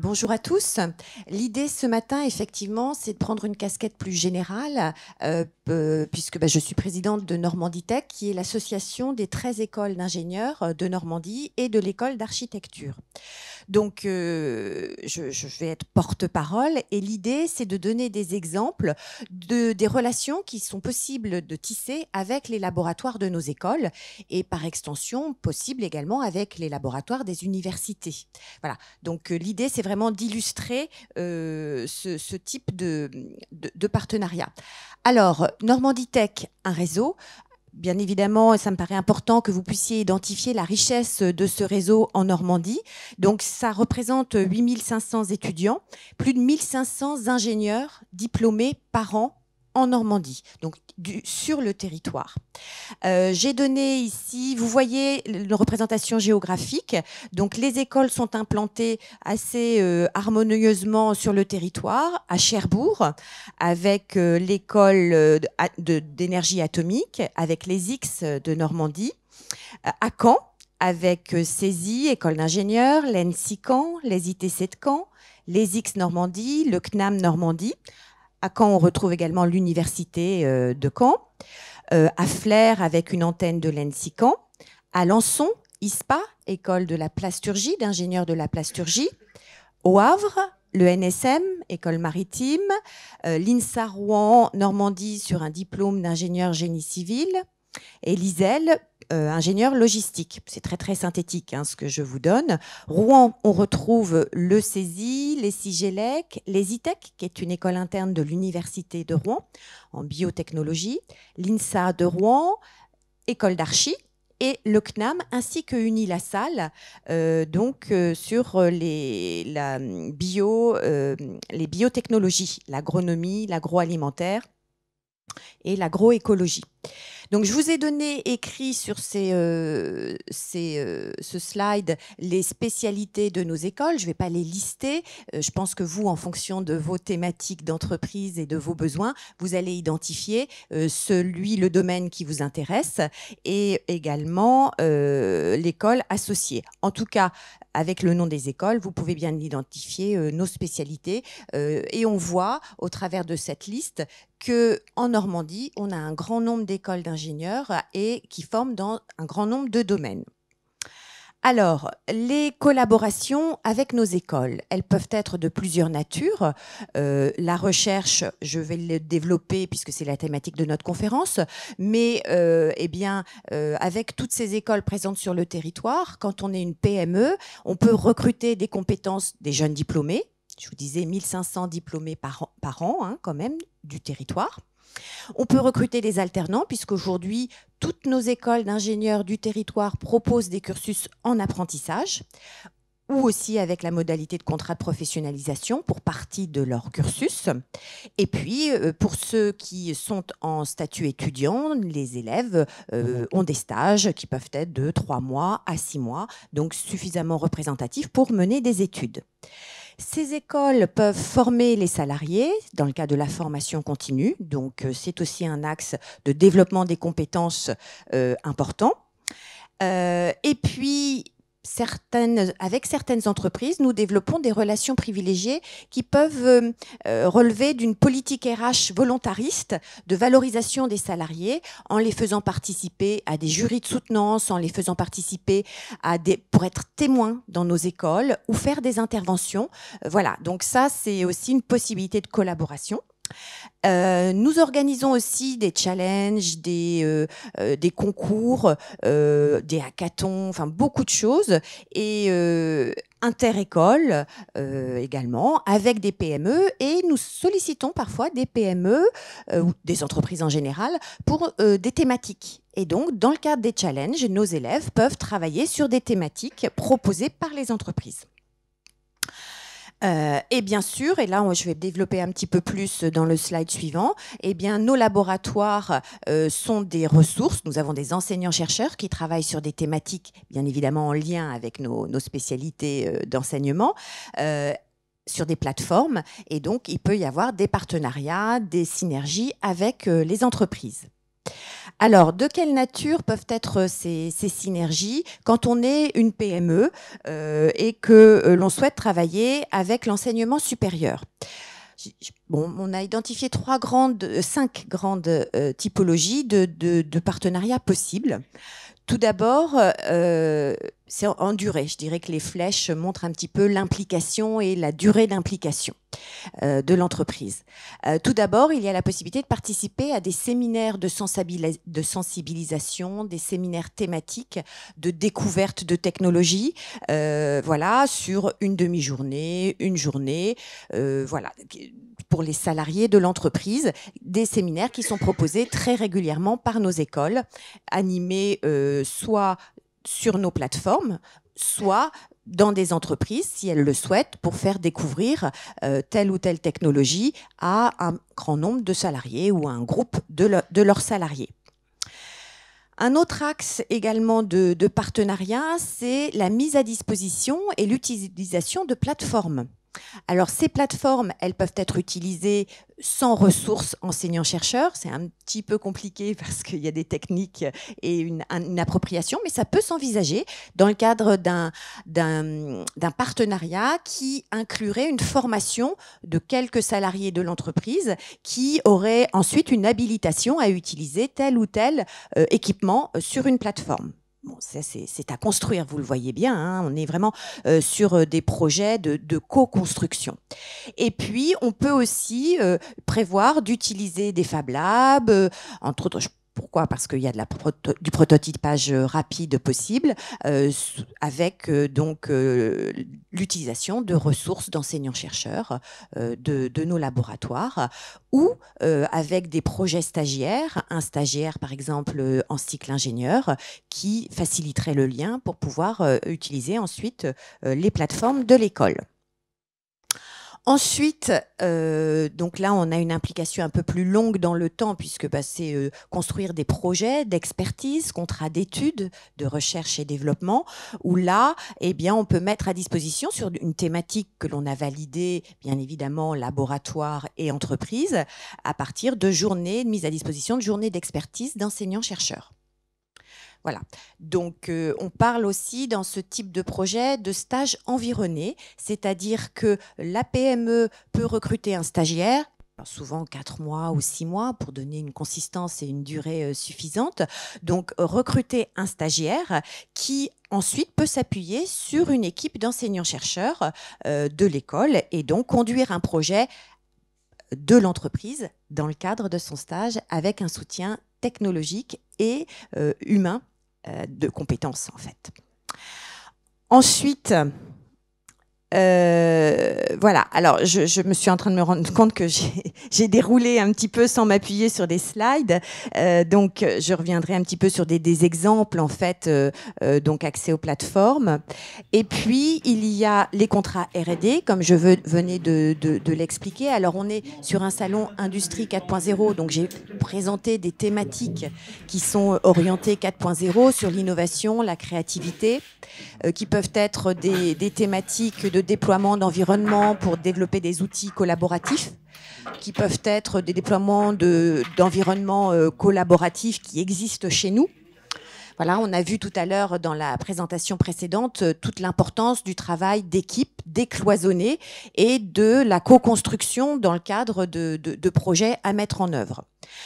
Bonjour à tous. L'idée ce matin, effectivement, c'est de prendre une casquette plus générale, puisque je suis présidente de Normandie Tech, qui est l'association des 13 écoles d'ingénieurs de Normandie et de l'école d'architecture. Donc, je vais être porte-parole et l'idée, c'est de donner des exemples des relations qui sont possibles de tisser avec les laboratoires de nos écoles et par extension, possible également avec les laboratoires des universités. Voilà. Donc, l'idée, c'est vraiment d'illustrer ce type de partenariat. Alors, Normandie Tech, un réseau. Bien évidemment, ça me paraît important que vous puissiez identifier la richesse de ce réseau en Normandie. Donc, ça représente 8500 étudiants, plus de 1500 ingénieurs diplômés par an en Normandie, donc sur le territoire. J'ai donné ici, vous voyez une représentation géographique. Donc, les écoles sont implantées assez harmonieusement sur le territoire, à Cherbourg, avec l'école d'énergie atomique, avec les X de Normandie, à Caen, avec CESI, école d'ingénieurs, l'ENSI Caen, les ITC de Caen, les X Normandie, le CNAM Normandie. À Caen, on retrouve également l'université de Caen. À Flers, avec une antenne de l'ENSI Caen. À Lançon, ISPA, école de la plasturgie, d'ingénieurs de la plasturgie. Au Havre, le NSM, école maritime. L'INSA Rouen, Normandie, sur un diplôme d'ingénieur génie civil. Et l'ISEL, ingénieur logistique. C'est très, très synthétique ce que je vous donne. Rouen, on retrouve le CESI, les CIGELEC, les ITEC, qui est une école interne de l'Université de Rouen, en biotechnologie, l'INSA de Rouen, école d'archi, et le CNAM, ainsi que Unilassal, sur les biotechnologies, l'agronomie, l'agroalimentaire et l'agroécologie. Donc, je vous ai donné écrit sur ce slide les spécialités de nos écoles. Je ne vais pas les lister. Je pense que vous, en fonction de vos thématiques d'entreprise et de vos besoins, vous allez identifier le domaine qui vous intéresse et également l'école associée. En tout cas, avec le nom des écoles, vous pouvez bien identifier nos spécialités. Et on voit, au travers de cette liste, qu'en Normandie, on a un grand nombre d'écoles d'ingénieurs et qui forment dans un grand nombre de domaines. Alors, les collaborations avec nos écoles, elles peuvent être de plusieurs natures. La recherche, je vais le développer puisque c'est la thématique de notre conférence, mais avec toutes ces écoles présentes sur le territoire, quand on est une PME, on peut recruter des compétences des jeunes diplômés. Je vous disais 1500 diplômés par an, quand même, du territoire. On peut recruter des alternants, puisqu'aujourd'hui, toutes nos écoles d'ingénieurs du territoire proposent des cursus en apprentissage, ou aussi avec la modalité de contrat de professionnalisation pour partie de leur cursus. Et puis, pour ceux qui sont en statut étudiant, les élèves ont des stages qui peuvent être de 3 mois à 6 mois, donc suffisamment représentatifs pour mener des études. Ces écoles peuvent former les salariés dans le cas de la formation continue. Donc, c'est aussi un axe de développement des compétences important. Et puis, avec certaines entreprises, nous développons des relations privilégiées qui peuvent relever d'une politique RH volontariste de valorisation des salariés en les faisant participer à des jurys de soutenance, en les faisant participer pour être témoins dans nos écoles ou faire des interventions. Voilà, donc ça, c'est aussi une possibilité de collaboration. Nous organisons aussi des challenges, des concours, des hackathons, enfin beaucoup de choses, et inter-écoles également, avec des PME, et nous sollicitons parfois des PME ou des entreprises en général pour des thématiques. Et donc, dans le cadre des challenges, nos élèves peuvent travailler sur des thématiques proposées par les entreprises. Et bien sûr, et là je vais développer un petit peu plus dans le slide suivant, eh bien, nos laboratoires sont des ressources. Nous avons des enseignants-chercheurs qui travaillent sur des thématiques, bien évidemment en lien avec nos spécialités d'enseignement, sur des plateformes. Et donc, il peut y avoir des partenariats, des synergies avec les entreprises. Alors, de quelle nature peuvent être ces synergies quand on est une PME et que l'on souhaite travailler avec l'enseignement supérieur? Bon, on a identifié 5 grandes typologies de partenariats possibles. Tout d'abord, c'est en durée. Je dirais que les flèches montrent un petit peu l'implication et la durée d'implication de l'entreprise. Tout d'abord, il y a la possibilité de participer à des séminaires de sensibilisation, des séminaires thématiques de découverte de technologies, voilà, sur une demi-journée, une journée, voilà, pour les salariés de l'entreprise, des séminaires qui sont proposés très régulièrement par nos écoles, animés soit sur nos plateformes, soit dans des entreprises, si elles le souhaitent, pour faire découvrir telle ou telle technologie à un grand nombre de salariés ou à un groupe de leurs salariés. Un autre axe également de partenariat, c'est la mise à disposition et l'utilisation de plateformes. Alors, ces plateformes, elles peuvent être utilisées sans ressources enseignants-chercheurs. C'est un petit peu compliqué parce qu'il y a des techniques et une appropriation, mais ça peut s'envisager dans le cadre d'un partenariat qui inclurait une formation de quelques salariés de l'entreprise qui auraient ensuite une habilitation à utiliser tel ou tel équipement sur une plateforme. Bon, ça, c'est à construire, vous le voyez bien, hein, on est vraiment sur des projets de co-construction. Et puis, on peut aussi prévoir d'utiliser des Fab Labs, entre autres. Pourquoi? Parce qu'il y a du prototypage rapide possible, avec donc l'utilisation de ressources d'enseignants-chercheurs de nos laboratoires, ou avec des projets stagiaires, un stagiaire par exemple en cycle ingénieur, qui faciliterait le lien pour pouvoir utiliser ensuite les plateformes de l'école. Ensuite, donc là, on a une implication un peu plus longue dans le temps, puisque c'est construire des projets d'expertise, contrats d'études, de recherche et développement, où là, eh bien, on peut mettre à disposition sur une thématique que l'on a validée, bien évidemment, laboratoire et entreprise, à partir de journées, de mise à disposition de journées d'expertise d'enseignants-chercheurs. Voilà. Donc, on parle aussi dans ce type de projet de stage environné, c'est-à-dire que la PME peut recruter un stagiaire, souvent 4 mois ou 6 mois pour donner une consistance et une durée suffisante. Donc, recruter un stagiaire qui ensuite peut s'appuyer sur une équipe d'enseignants-chercheurs de l'école et donc conduire un projet de l'entreprise dans le cadre de son stage avec un soutien technologique et humain de compétences en fait. Ensuite, voilà, alors je me suis en train de me rendre compte que j'ai déroulé un petit peu sans m'appuyer sur des slides, donc je reviendrai un petit peu sur des exemples en fait, donc accès aux plateformes. Et puis il y a les contrats R&D, comme je venais de l'expliquer. Alors on est sur un salon Industrie 4.0, donc j'ai présenté des thématiques qui sont orientées 4.0 sur l'innovation, la créativité, qui peuvent être des thématiques de déploiement d'environnement pour développer des outils collaboratifs, qui peuvent être des déploiements d'environnements collaboratifs qui existent chez nous. Voilà, on a vu tout à l'heure dans la présentation précédente toute l'importance du travail d'équipe décloisonné et de la co-construction dans le cadre de projets à mettre en œuvre.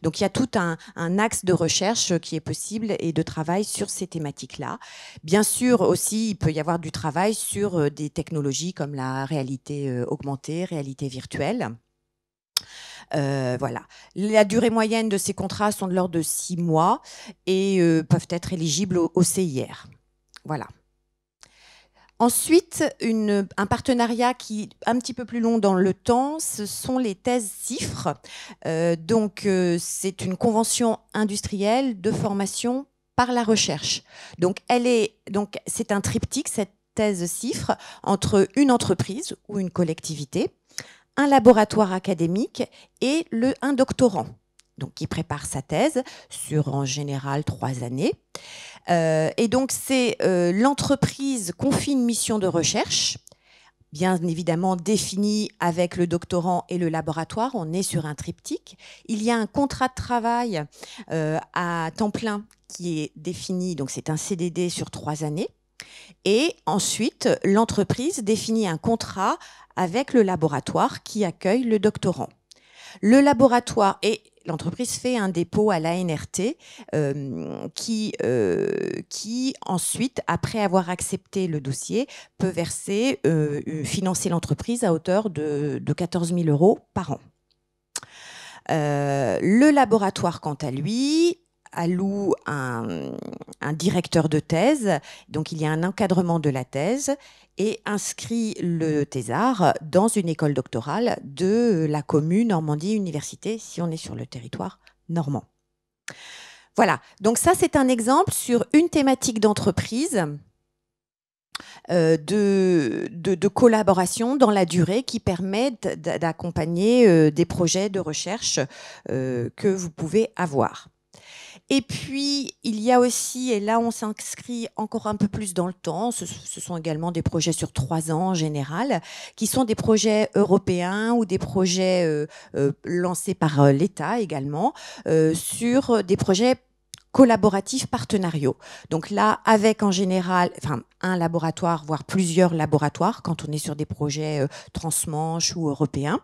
Donc il y a tout un axe de recherche qui est possible et de travail sur ces thématiques-là. Bien sûr aussi, il peut y avoir du travail sur des technologies comme la réalité augmentée, réalité virtuelle. Voilà. La durée moyenne de ces contrats sont de l'ordre de 6 mois et peuvent être éligibles au CIR. Voilà. Ensuite, un partenariat qui est un petit peu plus long dans le temps, ce sont les thèses CIFRE. Donc, c'est une convention industrielle de formation par la recherche. Donc, c'est un triptyque, cette thèse CIFRE, entre une entreprise ou une collectivité, un laboratoire académique et un doctorant, donc qui prépare sa thèse sur en général 3 années. Et donc c'est l'entreprise confie une mission de recherche, bien évidemment défini avec le doctorant et le laboratoire. On est sur un triptyque. Il y a un contrat de travail à temps plein qui est défini, donc c'est un CDD sur 3 années. Et ensuite, l'entreprise définit un contrat avec le laboratoire qui accueille le doctorant. Le laboratoire et l'entreprise fait un dépôt à l'ANRT qui ensuite, après avoir accepté le dossier, peut financer l'entreprise à hauteur de 14 000 € par an. Le laboratoire, quant à lui, alloue un directeur de thèse, donc il y a un encadrement de la thèse, et inscrit le thésard dans une école doctorale de la commune Normandie Université, si on est sur le territoire normand. Voilà, donc ça c'est un exemple sur une thématique d'entreprise de collaboration dans la durée qui permet d'accompagner des projets de recherche que vous pouvez avoir. Et puis, il y a aussi, et là on s'inscrit encore un peu plus dans le temps, ce sont également des projets sur 3 ans en général, qui sont des projets européens ou des projets lancés par l'État également, sur des projets collaboratifs partenariaux. Donc là, avec en général, un laboratoire, voire plusieurs laboratoires, quand on est sur des projets transmanche ou européens,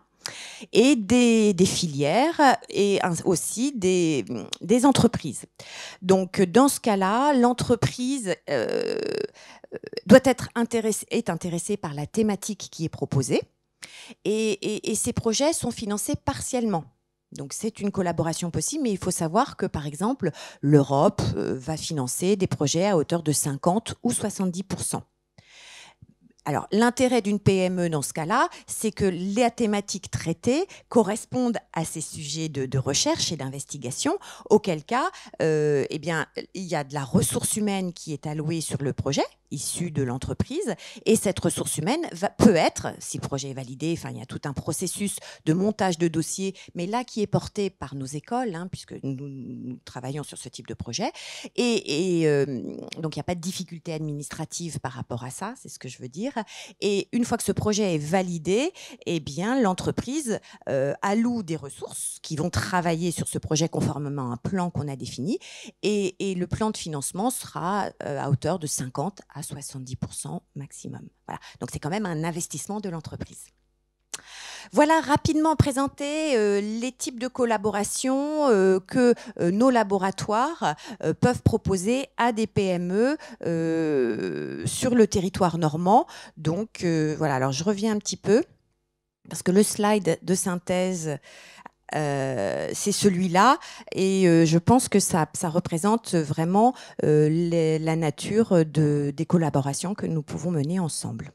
et des filières et aussi des entreprises. Donc, dans ce cas-là, l'entreprise est intéressée par la thématique qui est proposée et ces projets sont financés partiellement. Donc, c'est une collaboration possible, mais il faut savoir que, par exemple, l'Europe va financer des projets à hauteur de 50 ou 70%. Alors, l'intérêt d'une PME dans ce cas-là, c'est que les thématiques traitées correspondent à ces sujets de recherche et d'investigation, auquel cas, eh bien, il y a de la ressource humaine qui est allouée sur le projet, issue de l'entreprise, et cette ressource humaine peut être, si le projet est validé, il y a tout un processus de montage de dossier, mais là qui est porté par nos écoles, puisque nous travaillons sur ce type de projet, et donc il n'y a pas de difficulté administrative par rapport à ça, c'est ce que je veux dire. Et une fois que ce projet est validé, eh bien, l'entreprise alloue des ressources qui vont travailler sur ce projet conformément à un plan qu'on a défini. Et le plan de financement sera à hauteur de 50 à 70% maximum. Voilà. Donc, c'est quand même un investissement de l'entreprise. Voilà rapidement présenté les types de collaboration que nos laboratoires peuvent proposer à des PME sur le territoire normand. Donc voilà, alors je reviens un petit peu parce que le slide de synthèse c'est celui-là et je pense que ça représente vraiment la nature des collaborations que nous pouvons mener ensemble.